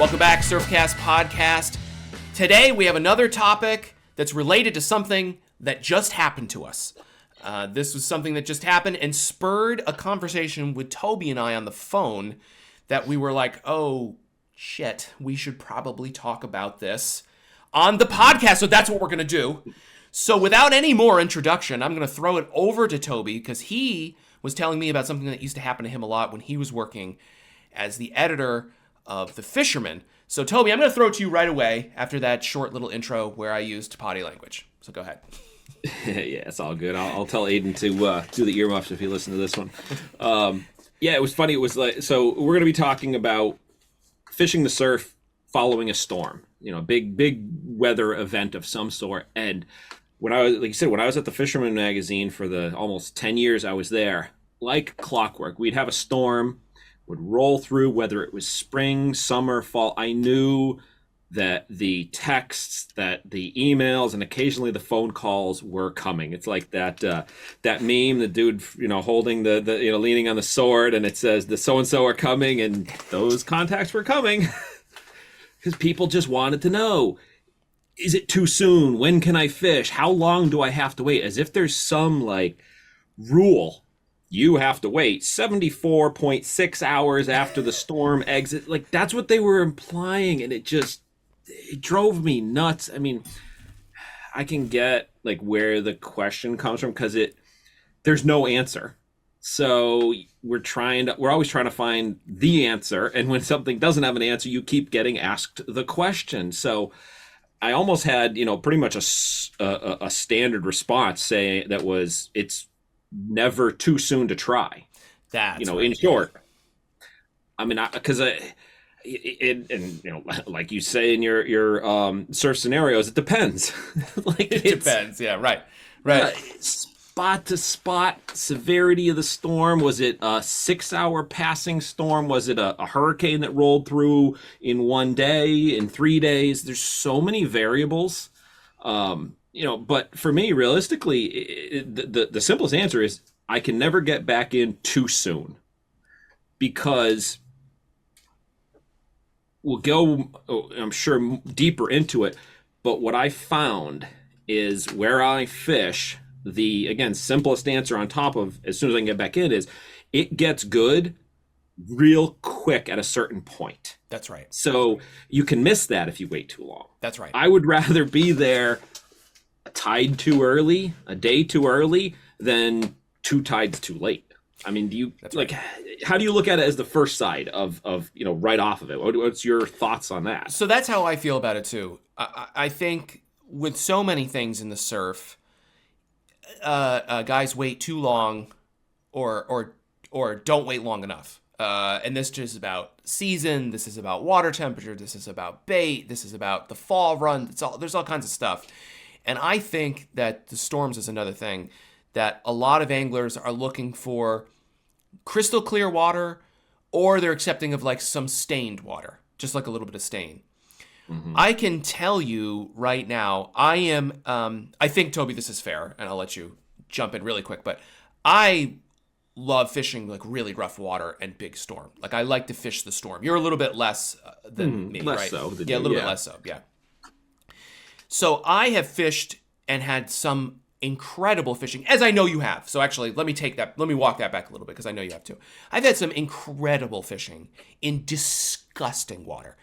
Welcome back, Surfcast Podcast. Today we have another topic that's related to something that just happened to us. This was something that just happened and spurred a conversation with Toby and I on the phone that we were like, oh, shit, we should probably talk about this on the podcast. So that's what we're going to do. So without any more introduction, I'm going to throw it over to Toby because he was telling me about something that used to happen to him a lot when he was working as the editor of The Fisherman. So Toby, I'm going to throw it to you right away after that short little intro where I used potty language. So go ahead. Yeah, it's all good. I'll tell Aiden to do the earmuffs if you listen to this one. Yeah, it was funny. It was like, so we're going to be talking about fishing the surf following a storm, you know, big weather event of some sort. And when I was, like you said, when I was at the Fisherman magazine for the almost 10 years I was there, like clockwork, we'd have a storm, would roll through, whether it was spring, summer, fall. I knew that the texts, that the emails, and occasionally the phone calls were coming. It's like that meme, the dude, holding the leaning on the sword, and it says the so-and-so are coming, and those contacts were coming because people just wanted to know, is it too soon? When can I fish? How long do I have to wait? As if there's some rule. You have to wait 74.6 hours after the storm exits. Like, that's what they were implying, and it drove me nuts. I mean, I can get where the question comes from because there's no answer. So we're always trying to find the answer, and when something doesn't have an answer, you keep getting asked the question. So I almost had pretty much a standard response saying that was, it's never too soon to try. That's in short. I mean, because like you say in your surf scenarios, it depends. It depends. Yeah, right. Spot to spot severity of the storm. Was it a 6-hour passing storm? Was it a hurricane that rolled through in one day, in 3 days? There's so many variables. But for me, realistically, the simplest answer is I can never get back in too soon, because we'll go, I'm sure, deeper into it. But what I found is where I fish, again, simplest answer on top of as soon as I can get back in is it gets good real quick at a certain point. That's right. So you can miss that if you wait too long. That's right. I would rather be there a tide too early, a day too early, than 2 tides too late. I mean, how do you look at it as the first side of right off of it? What's your thoughts on that? So that's how I feel about it too. I think with so many things in the surf, guys wait too long or don't wait long enough. And this is about season. This is about water temperature. This is about bait. This is about the fall run. There's all kinds of stuff. And I think that the storms is another thing that a lot of anglers are looking for crystal clear water, or they're accepting of some stained water, just like a little bit of stain. Mm-hmm. I can tell you right now, I think, Toby, this is fair, and I'll let you jump in really quick, but I love fishing really rough water and big storm. I like to fish the storm. You're a little bit less than me, less right? So yeah, a little bit less so, yeah. So I have fished and had some incredible fishing, as I know you have. So actually, let me walk that back a little bit, because I know you have too. I've had some incredible fishing in disgusting water.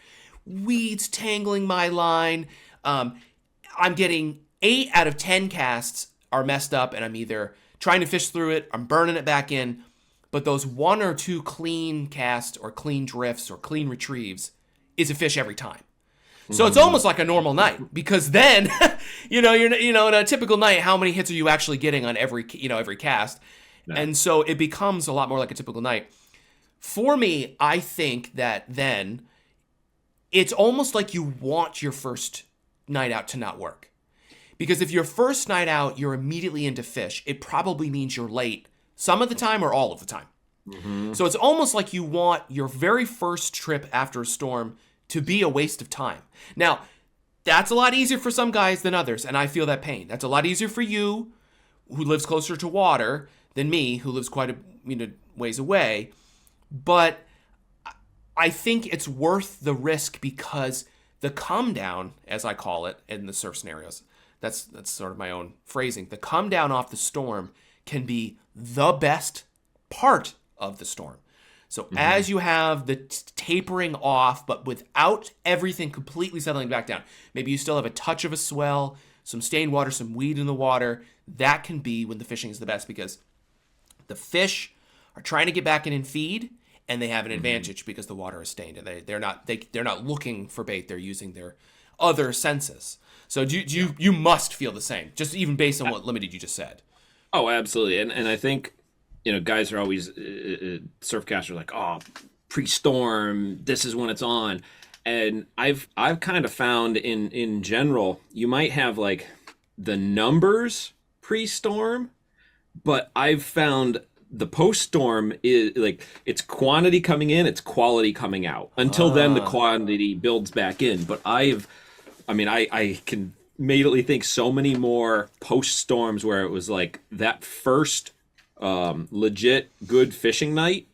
Weeds tangling my line. I'm getting 8 out of 10 casts are messed up, and I'm either trying to fish through it, I'm burning it back in. But those 1 or 2 clean casts or clean drifts or clean retrieves is a fish every time. So it's almost like a normal night, because then, in a typical night, how many hits are you actually getting on every cast? No. And so it becomes a lot more like a typical night. For me, I think that then it's almost like you want your first night out to not work. Because if your first night out, you're immediately into fish, it probably means you're late some of the time or all of the time. Mm-hmm. So it's almost like you want your very first trip after a storm to be a waste of time. Now, that's a lot easier for some guys than others, and I feel that pain. That's a lot easier for you, who lives closer to water, than me, who lives quite a ways away. But I think it's worth the risk because the come down, as I call it in the surf scenarios, that's sort of my own phrasing. The come down off the storm can be the best part of the storm. So as you have the tapering off, but without everything completely settling back down, maybe you still have a touch of a swell, some stained water, some weed in the water. That can be when the fishing is the best because the fish are trying to get back in and feed, and they have an advantage because the water is stained, and they're not looking for bait. They're using their other senses. So you must feel the same, just even based on what limited you just said. Oh, absolutely. And I think, guys are always, surfcasters are like, oh, pre-storm, this is when it's on. And I've kind of found in general, you might have like the numbers pre-storm, but I've found the post-storm is like it's quantity coming in, it's quality coming out. Until then, the quantity builds back in. But I can immediately think so many more post-storms where it was like that first legit good fishing night,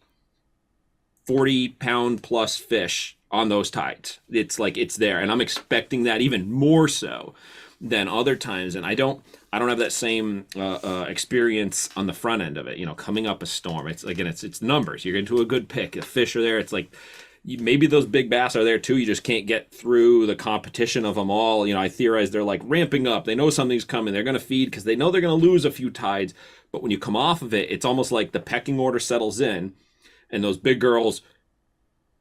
40-pound plus fish on those tides. It's like it's there, and I'm expecting that even more so than other times. And I don't have that same experience on the front end of it. Coming up a storm, it's numbers. You're into a good pick. The fish are there. It's like maybe those big bass are there too. You just can't get through the competition of them all. I theorize they're like ramping up. They know something's coming. They're going to feed because they know they're going to lose a few tides. But when you come off of it, it's almost like the pecking order settles in, and those big girls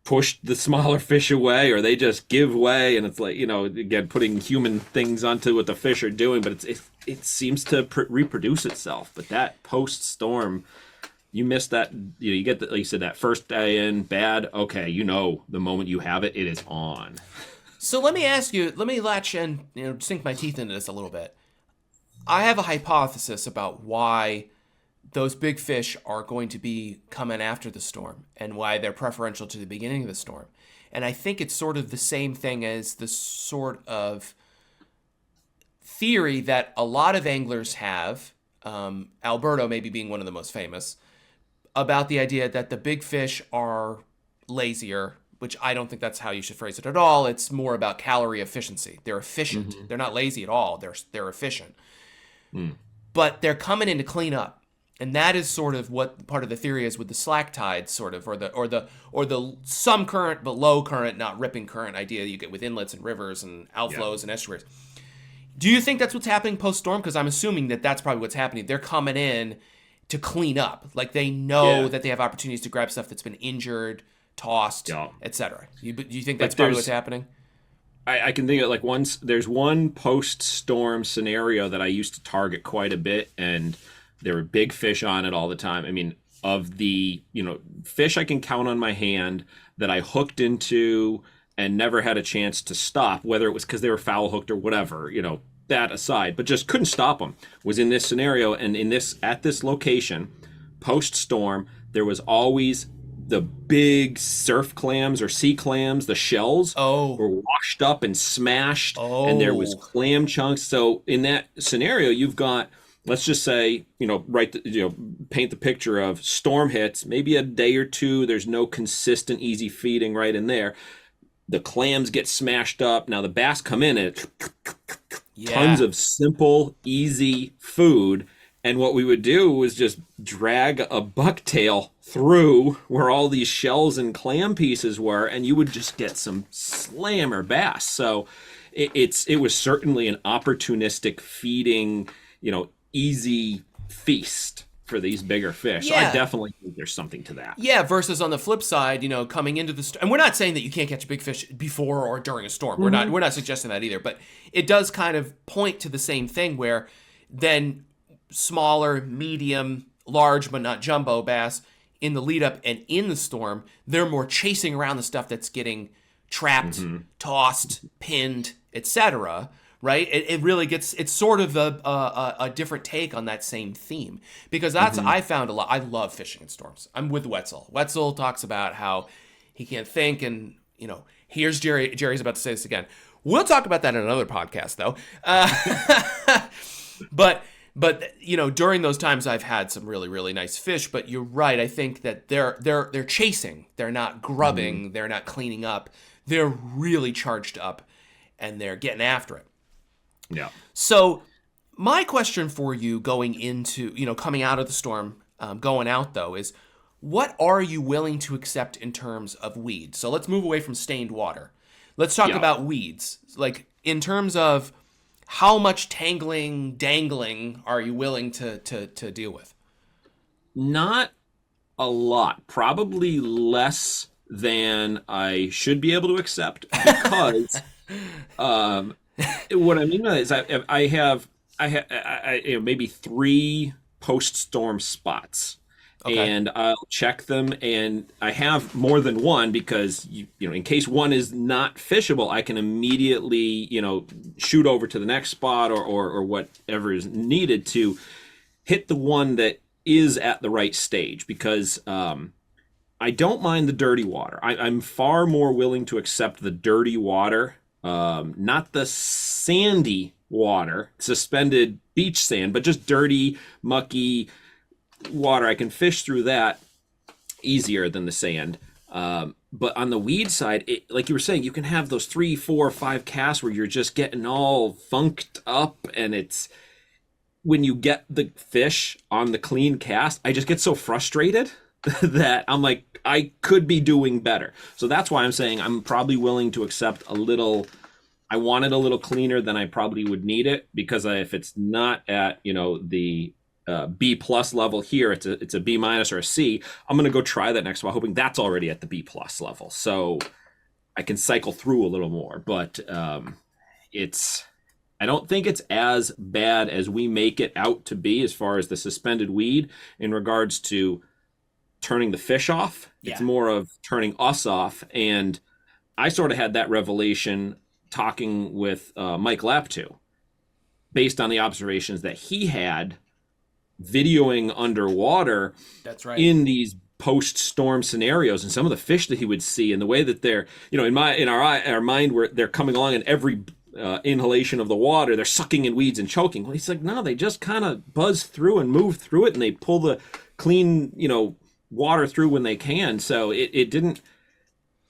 push the smaller fish away, or they just give way, and it's like, again, putting human things onto what the fish are doing, but it seems to reproduce itself. But that post-storm, you miss that, you get, like you said, that first day in, bad, okay, the moment you have it, it is on. So let me ask you, let me latch and sink my teeth into this a little bit. I have a hypothesis about why those big fish are going to be coming after the storm and why they're preferential to the beginning of the storm. And I think it's sort of the same thing as the sort of theory that a lot of anglers have, Alberto maybe being one of the most famous, about the idea that the big fish are lazier, which I don't think that's how you should phrase it at all. It's more about calorie efficiency. They're efficient. Mm-hmm. They're not lazy at all. They're efficient. But they're coming in to clean up. And that is sort of what part of the theory is with the slack tides, sort of, or the some current but low current, not ripping current idea that you get with inlets and rivers and outflows and estuaries. Do you think that's what's happening post-storm? Because I'm assuming that that's probably what's happening. They're coming in to clean up. Like they know that they have opportunities to grab stuff that's been injured, tossed, etc. Do you think that's probably what's happening? I can think of like there's one post-storm scenario that I used to target quite a bit, and there were big fish on it all the time. I mean, of the, fish I can count on my hand that I hooked into and never had a chance to stop, whether it was because they were foul hooked or whatever, that aside, but just couldn't stop them, was in this scenario. And at this location, post-storm, there was always the big surf clams or sea clams, the shells were washed up and smashed, and there was clam chunks. So in that scenario, you've got, let's just say, paint the picture of storm hits, maybe a day or two, there's no consistent, easy feeding right in there. The clams get smashed up. Now the bass come in and tons of simple, easy food. And what we would do was just drag a bucktail through where all these shells and clam pieces were, and you would just get some slammer bass. So it was certainly an opportunistic feeding, easy feast for these bigger fish. So I definitely think there's something to that. Yeah, versus on the flip side, coming into the storm, and we're not saying that you can't catch a big fish before or during a storm. Mm-hmm. We're not suggesting that either, but it does kind of point to the same thing where then smaller, medium, large, but not jumbo bass in the lead up and in the storm, they're more chasing around the stuff that's getting trapped, tossed, pinned, etc. Right? It really gets, it's sort of a different take on that same theme, because that's, I found a lot. I love fishing in storms. I'm with Wetzel. Wetzel talks about how he can't think, and here's Jerry. Jerry's about to say this again. We'll talk about that in another podcast though. But But during those times I've had some really, really nice fish, but you're right. I think that they're chasing. They're not grubbing, they're not cleaning up. They're really charged up and they're getting after it. Yeah. So my question for you going into, coming out of the storm, going out though, is what are you willing to accept in terms of weeds? So let's move away from stained water. Let's talk about weeds. Like in terms of how much dangling are you willing to deal with? Not a lot. Probably less than I should be able to accept because what I mean is I have maybe 3 post-storm spots. Okay. And I'll check them, and I have more than one because in case one is not fishable, I can immediately shoot over to the next spot or whatever is needed to hit the one that is at the right stage because I don't mind the dirty water. I'm far more willing to accept the dirty water, not the sandy water, suspended beach sand, but just dirty, mucky water. I can fish through that easier than the sand. But on the weed side, like you were saying, you can have those 3, 4, 5 casts where you're just getting all funked up, and it's when you get the fish on the clean cast, I just get so frustrated that I'm like, I could be doing better. So that's why I'm saying I'm probably willing to accept a little. I want it a little cleaner than I probably would need it because if it's not at the B plus level here, it's a B minus or a C. I'm gonna go try that next while hoping that's already at the B plus level, so I can cycle through a little more. But I don't think it's as bad as we make it out to be as far as the suspended weed in regards to turning the fish off. Yeah. It's more of turning us off, and I sort of had that revelation talking with Mike Laptu based on the observations that he had videoing underwater. That's right. In these post-storm scenarios and some of the fish that he would see and the way that they're, in our mind where they're coming along and every inhalation of the water, they're sucking in weeds and choking. Well, he's like, no, they just kind of buzz through and move through it and they pull the clean, water through when they can. So it didn't,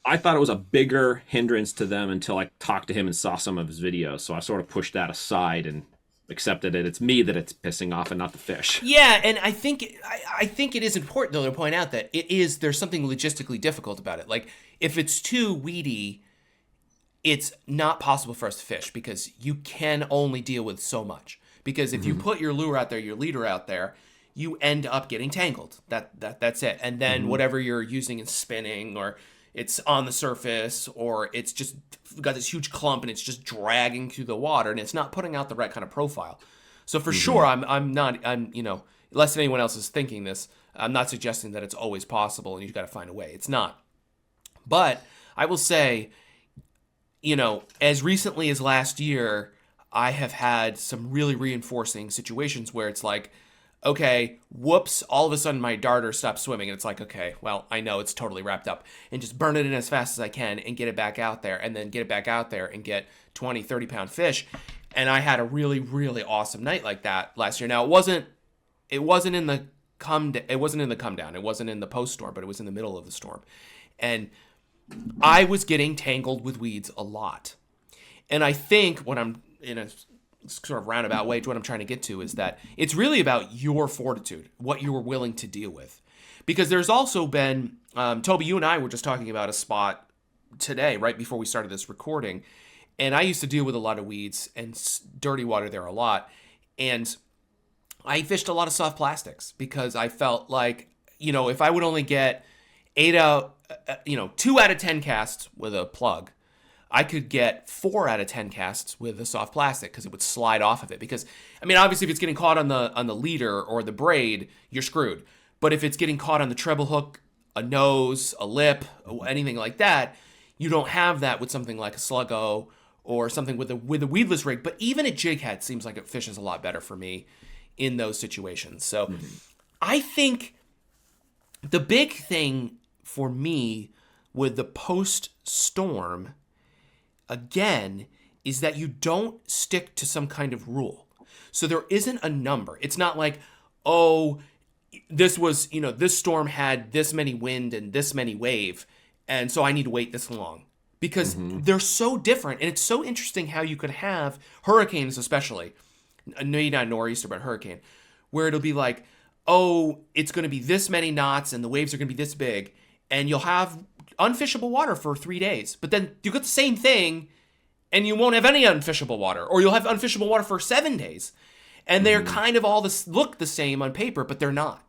I thought it was a bigger hindrance to them until I talked to him and saw some of his videos. So I sort of pushed that aside and accepted it. It's me that it's pissing off and not the fish. Yeah, and I think it is important though to point out that there's something logistically difficult about it. Like if it's too weedy, it's not possible for us to fish because you can only deal with so much. Because if you put your lure out there, your leader out there, you end up getting tangled. That's it. And then whatever you're using is spinning or it's on the surface or it's just got this huge clump and it's just dragging through the water and it's not putting out the right kind of profile. So for sure, I'm not, unless anyone else is thinking this, I'm not suggesting that it's always possible and you've got to find a way. It's not. But I will say, as recently as last year, I have had some really reinforcing situations where it's like, okay, whoops, all of a sudden my darter stops swimming. And it's like, okay, well, I know it's totally wrapped up. And just burn it in as fast as I can and get it back out there. And then get it back out there and get 20, 30-pound fish. And I had a really, really awesome night like that last year. Now, it wasn't in the come down. It wasn't in the post-storm, but it was in the middle of the storm. And I was getting tangled with weeds a lot. And I think what I'm in a sort of roundabout way to what I'm trying to get to is that it's really about your fortitude, what you were willing to deal with. Because there's also been, Toby, you and I were just talking about a spot today, right before we started this recording. And I used to deal with a lot of weeds and dirty water there a lot. And I fished a lot of soft plastics because I felt like, if I would only get 2 out of 10 casts with a plug, I could get 4 out of 10 casts with a soft plastic because it would slide off of it. Because, obviously if it's getting caught on the leader or the braid, you're screwed. But if it's getting caught on the treble hook, a nose, a lip, anything like that, you don't have that with something like a sluggo or something with a weedless rig. But even a jig head seems like it fishes a lot better for me in those situations. So I think the big thing for me with the post-storm, again, is that you don't stick to some kind of rule. So there isn't a number. It's not like, oh, this was, this storm had this many wind and this many wave, and so I need to wait this long. Because they're so different, and it's so interesting how you could have hurricanes, especially, maybe not nor'easter, but hurricane, where it'll be like, oh, it's going to be this many knots, and the waves are going to be this big, and you'll have unfishable water for 3 days. But then you get the same thing, and you won't have any unfishable water, or you'll have unfishable water for 7 days. And they're kind of all look the same on paper, but they're not.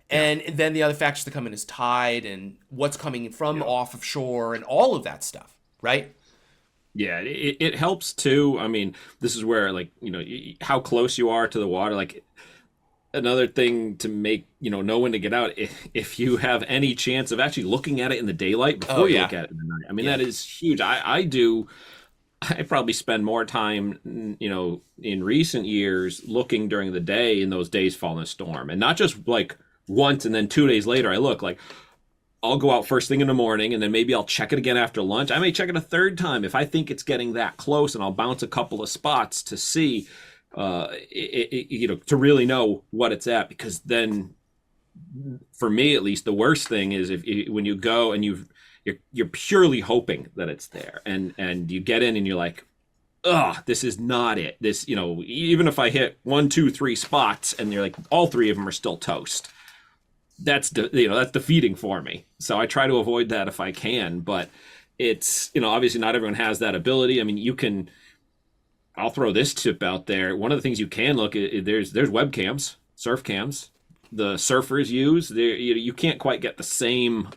And then the other factors that come in is tide and what's coming from off of shore and all of that stuff, right? Yeah, it helps too. I mean, this is where, like, how close you are to the water. Like, another thing to make, know when to get out, if you have any chance of actually looking at it in the daylight before you look at it in the night. I mean, that is huge. I probably spend more time, in recent years looking during the day in those days following a storm. And not just like once and then 2 days later I look. Like, I'll go out first thing in the morning, and then maybe I'll check it again after lunch. I may check it a third time if I think it's getting that close, and I'll bounce a couple of spots to see, to really know what it's at. Because then, for me at least, the worst thing is when you go and you're purely hoping that it's there, and you get in and you're like, ugh, this is not it. This, even if I hit 1, 2, 3 spots and you're like, all 3 of them are still toast, that's defeating for me. So I try to avoid that if I can, but it's, obviously not everyone has that ability. I mean, I'll throw this tip out there. One of the things you can look at, there's webcams, surf cams, the surfers use. You can't quite get the same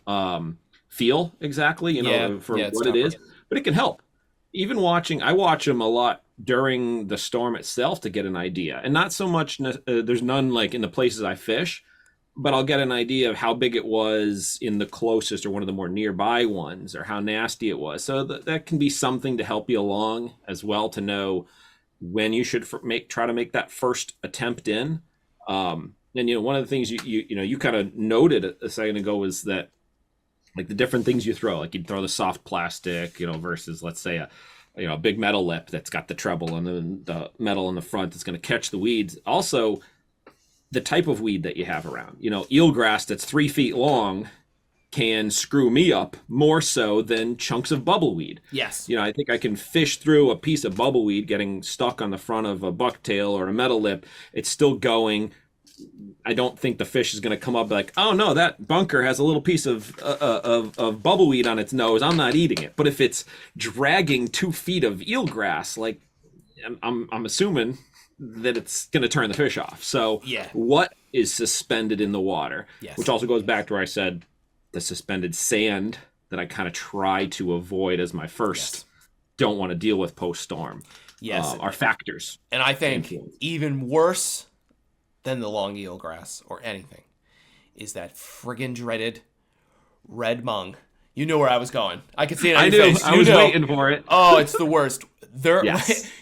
feel exactly, for what it is, but it can help. Even I watch them a lot during the storm itself to get an idea, and not so much. There's none like in the places I fish, but I'll get an idea of how big it was in the closest or one of the more nearby ones, or how nasty it was. So that can be something to help you along as well, to know when you should try to make that first attempt in. And one of the things you kind of noted a second ago was that, like, the different things you throw, like you'd throw the soft plastic, versus, let's say, a big metal lip that's got the treble and then the metal in the front that's going to catch the weeds. Also, the type of weed that you have around, eelgrass that's 3 feet long can screw me up more so than chunks of bubbleweed. Yes. I think I can fish through a piece of bubbleweed getting stuck on the front of a bucktail or a metal lip. It's still going. I don't think the fish is going to come up like, oh no, that bunker has a little piece of bubbleweed on its nose, I'm not eating it. But if it's dragging 2 feet of eelgrass, like, I'm assuming that it's going to turn the fish off. So what is suspended in the water, which also goes back to where I said the suspended sand that I kind of try to avoid as my first, don't want to deal with post-storm, are factors. And I think even worse than the long eelgrass or anything is that friggin' dreaded red mung. You knew where I was going. I could see it on your face. I was waiting for it. Oh, it's the worst.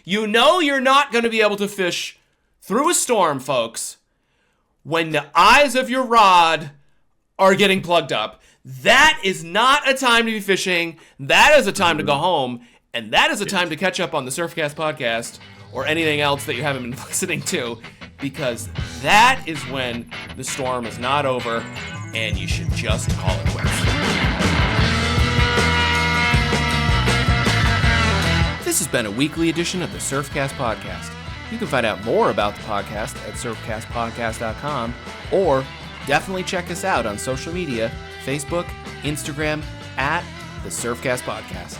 You're not going to be able to fish through a storm, folks, when the eyes of your rod are getting plugged up. That is not a time to be fishing. That is a time to go home. And that is a time to catch up on the Surfcast podcast or anything else that you haven't been listening to, because that is when the storm is not over and you should just call it quits. This has been a weekly edition of the Surfcast Podcast. You can find out more about the podcast at surfcastpodcast.com, or definitely check us out on social media, Facebook, Instagram, at the Surfcast Podcast.